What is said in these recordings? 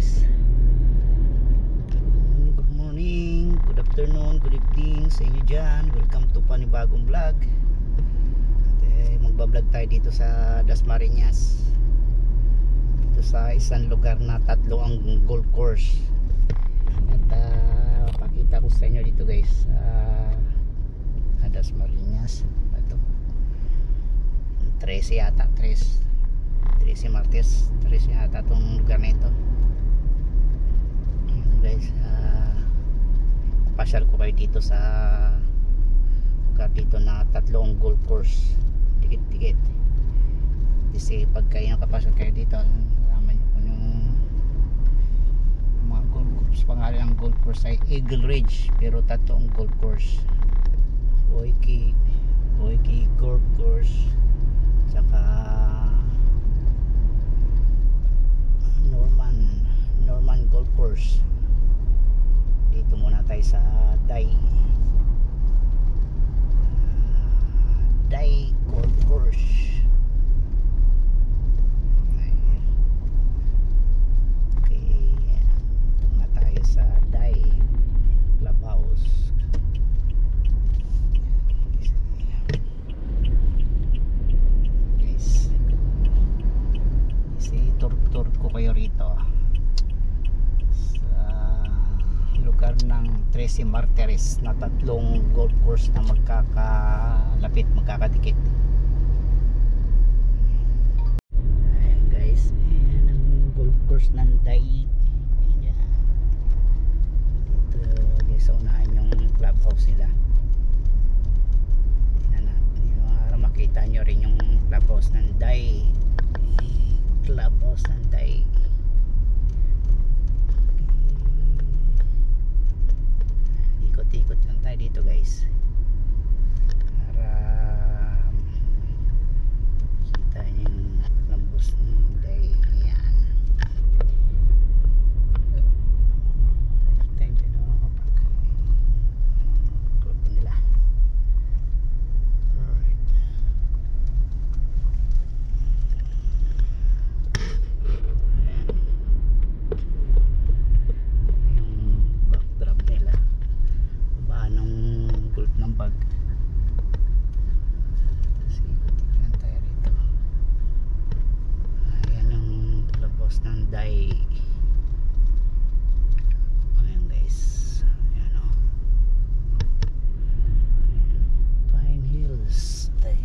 guys. Good morning, good afternoon, good evening sa inyo dyan. Welcome to panibagong vlog. Magbablog tayo dito sa Dasmariñas, dito sa isang lugar na tatlo ang golf course. At pakita ko sa inyo dito guys, sa Dasmariñas. Ito 13 yata, 13 Martes, 13 yata itong lugar na ito guys. Pasyal ko kayo dito sa lugar dito na tatlong golf course, dikit-dikit. Kasi pag kayo nakapasok kayo dito, alaman nyo kung yung mga golf course. Pangalan ng golf course ay Eagle Ridge, pero tatlong golf course: Oiki Golf Course, saka Norman Golf Course. Dito muna tayo sa Day Golf Course. Okay, muna tayo sa Day Clubhouse. Guys, tour ko kayo rito lugar ng 13 Martires na tatlong golf course na magkakadikit. Ayan guys, ayan ang golf course ng Day. Ayan. Dito guys, sa unahan yung clubhouse nila. Ayan natin, para makita nyo rin yung clubhouse ng Day. Clubhouse ng Day. Ikot lang tayo dito guys para kita yung lambos ng Day. Ayan, tayo dyan kapag club nila. Alright, Day. Ayan guys, ayan o, Pine Hills Day.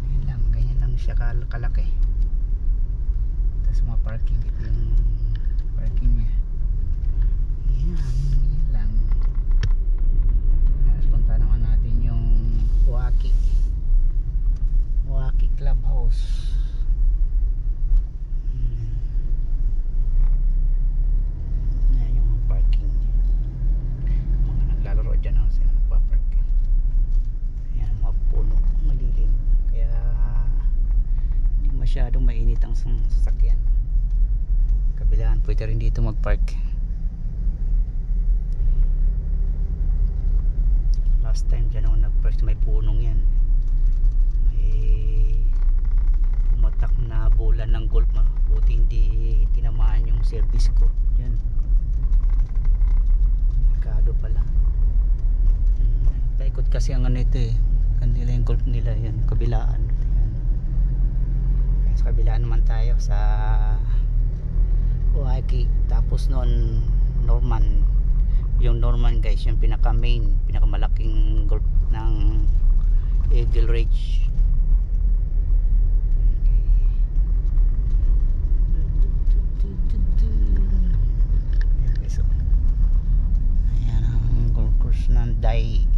Ayan lang, ganyan lang siya kalaki. Tapos mga parking, ito yung parking nya. Ayan, ganyan lang. Tapos punta naman natin yung Oaki Clubhouse. Masyadong mainit ang sasakyan. Kabilaan, pwede rin dito mag-park. Last time dyan ako nag-park, may punong yan. May pumatak na bola ng golf. Buti hindi tinamaan yung service ko. Yan, merkado pala. Paikot kasi ang ano ito eh, kanila yung golf nila. Yan, kabilaan. Sa kabila naman tayo sa Oaki. Tapos noon Norman. Yung Norman guys, yung pinakamalaking golf ng Eagle Ridge. Ayan guys, ayan ang golf course ng Day.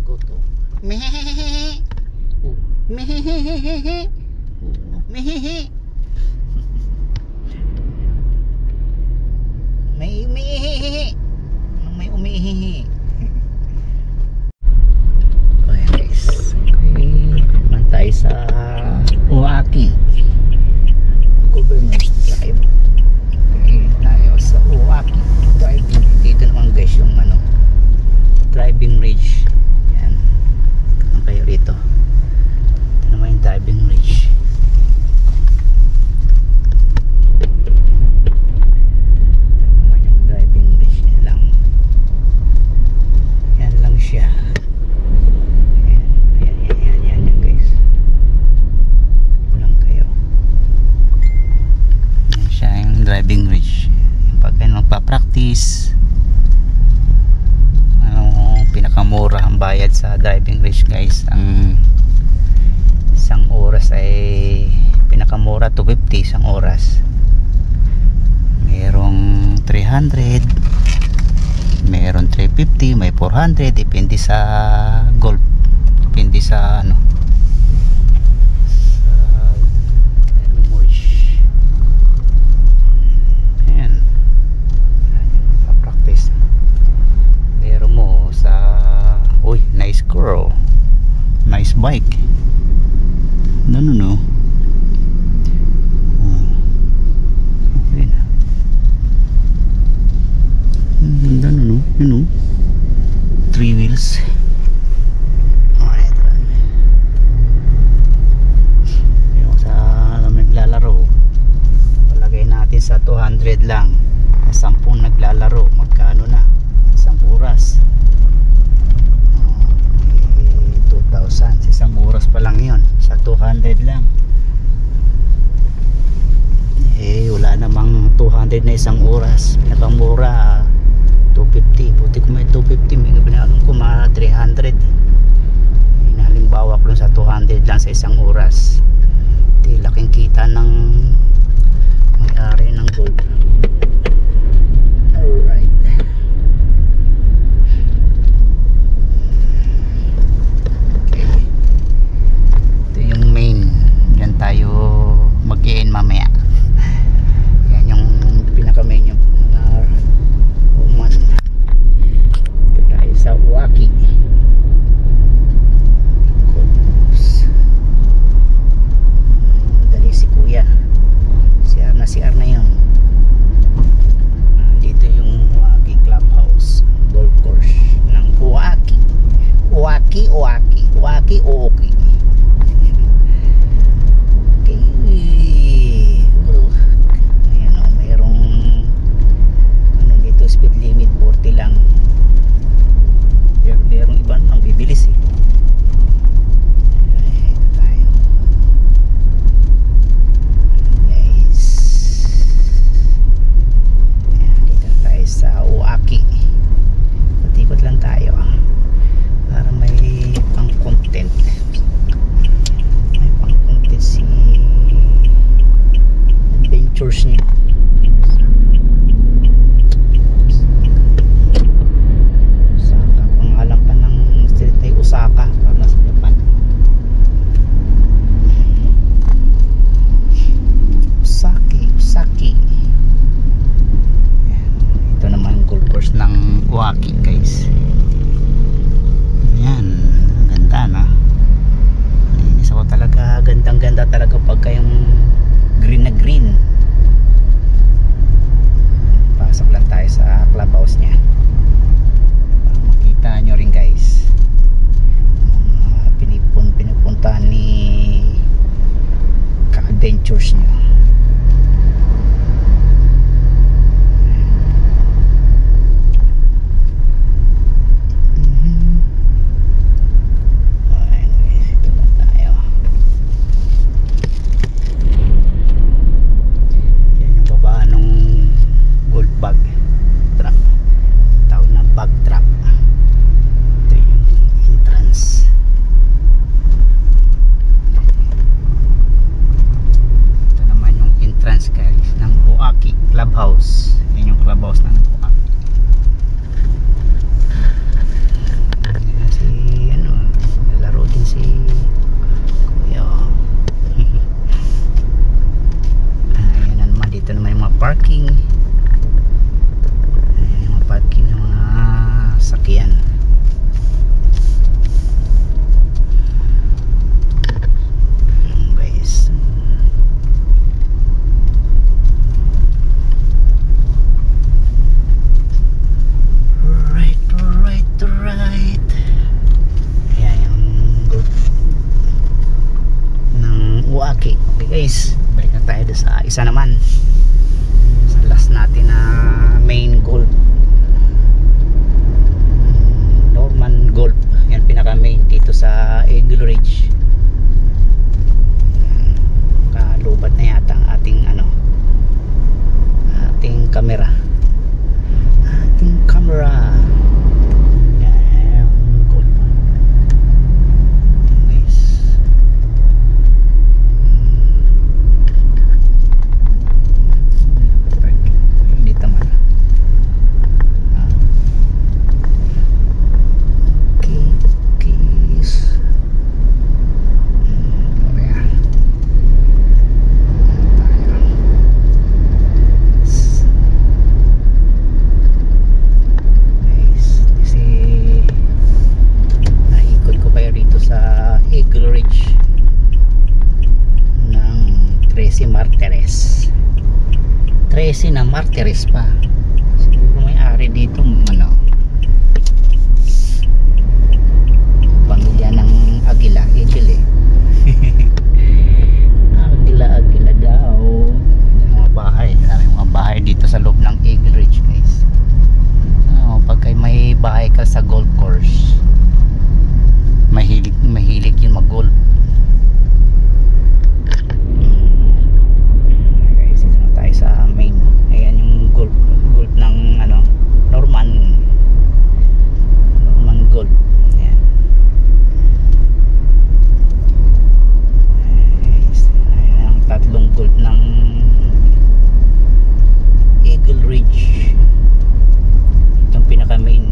Goto mehehehe. Mehehehe. Mehehe. May umihihi. May umihihi. Ayan guys, okay, tayo sa Oaki Government Drive. Okay, tayo sa Oaki Driving. Dito naman guys yung driving range. Yan, kayo rito. Ito naman yung driving range. bayad sa driving range guys. Ang isang oras ay pinakamura 250 isang oras. Merong 300, meron 350, may 400, depende sa golf, depende sa ano, sa driving range. Ayan, pa-practice. Pero mo sa, uy, nice girl, nice bike. No. Okay na. Ganda no, you know. 3 wheels. Alright. Yung sa naglalaro, palagay natin sa 200 lang. 10 naglalaro, magkano na? Isang oras. 2,000 isang oras pa lang yun, sa 200 lang. Wala namang 200 na isang oras. Pinakamura 250. Buti ko may 250, may pinakang ko mga 300. Halimbawa ko lang sa 200 lang sa isang oras. Laking kita ng may-ari ng gold. Alright. Tayo mag-i-in mamaya. Yan yung pinaka-main yung uman. Ito tayo sa Uwaki. Dali si kuya. CR na yun. Dito yung Uwaki Clubhouse Golf Course ng Uwaki. Uwaki. Ayan o, mayroong ano dito, speed limit 40 lang. Pero mayroong iba ang bibilis eh. Ito tayo guys. Ayan, dito tayo sa Uwaki. Patikot lang tayo para may pang content. Si adventures niya. Osaka, pangalan pa ng street ay Osaka, para nasa Japan. Osaki. Ito naman golf course ng Uwaki guys. Yan, ganda na. Talaga gandang-ganda talaga pagka yung green na green. Pasok lang tayo sa clubhouse niya para makita nyo rin guys pinupuntahan ni ka-adventures nyo. Clubhouse. Yan yung clubhouse ng Uwaki. Si ano, nalaro din si kuya. Ayan naman, dito naman yung mga parking. Ayan yung mga parking ng mga sakyan. Guys, guys, balik na tayo sa isa naman sa last natin na main golf, Norman Golf. Yan pinaka main dito sa Eagle Ridge. Kalubat na yata ang ating ano, ating camera. Yan golf. 13 Martires. 13 na Martires pa. Siguro may ari dito, ano, pamilya ng Aguila, Eagle eh. Aguila daw. Mga bahay, maraming mga bahay dito sa loob ng Eagle Ridge, guys. Pagka may bahay ka sa golf course, mahilig yung mag-golf. Guys, ito na tayo sa main. Ayan yung golf ng ano, Norman Golf. Ayan. Ayan ang tatlong golf ng Eagle Ridge. Itong pinaka main.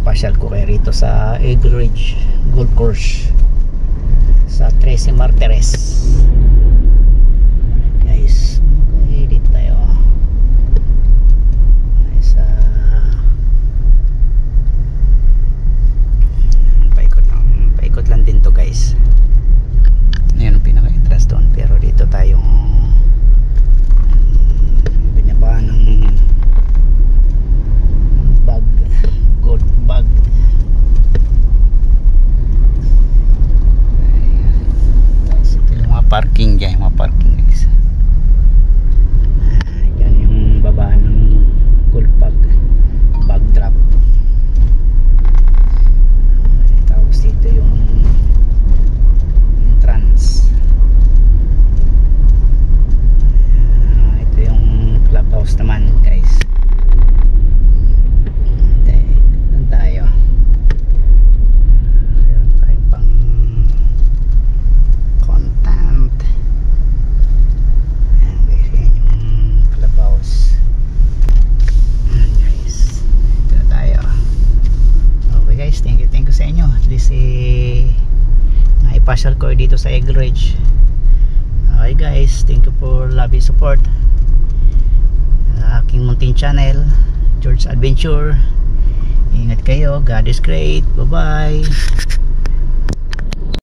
Pasyal ko kayo rito sa Eagle Ridge Golf Course sa 13 Martires. Guys, mag-edit tayo. Paikot lang din to, guys. Ayan ang pinaka-entrance doon, pero dito tayong binaba ng bag, gold bag. Tapos ito yung mga parking dyan, mga parking, guys. Yan yung baba ng gold bag, bag drop. Tapos dito yung entrance. Ito yung clubhouse naman, guys. Doon tayo. Meron tayong pang content. Ayan, guys, yan yung clubhouse. Ayan, guys, ito na tayo. Okay, guys, thank you sa inyo. At least naipasyal ko dito sa Eagle Ridge. Okay, guys, thank you for loving support. Aking munting channel, George Adventure. Ingat kayo, God is great. Bye bye.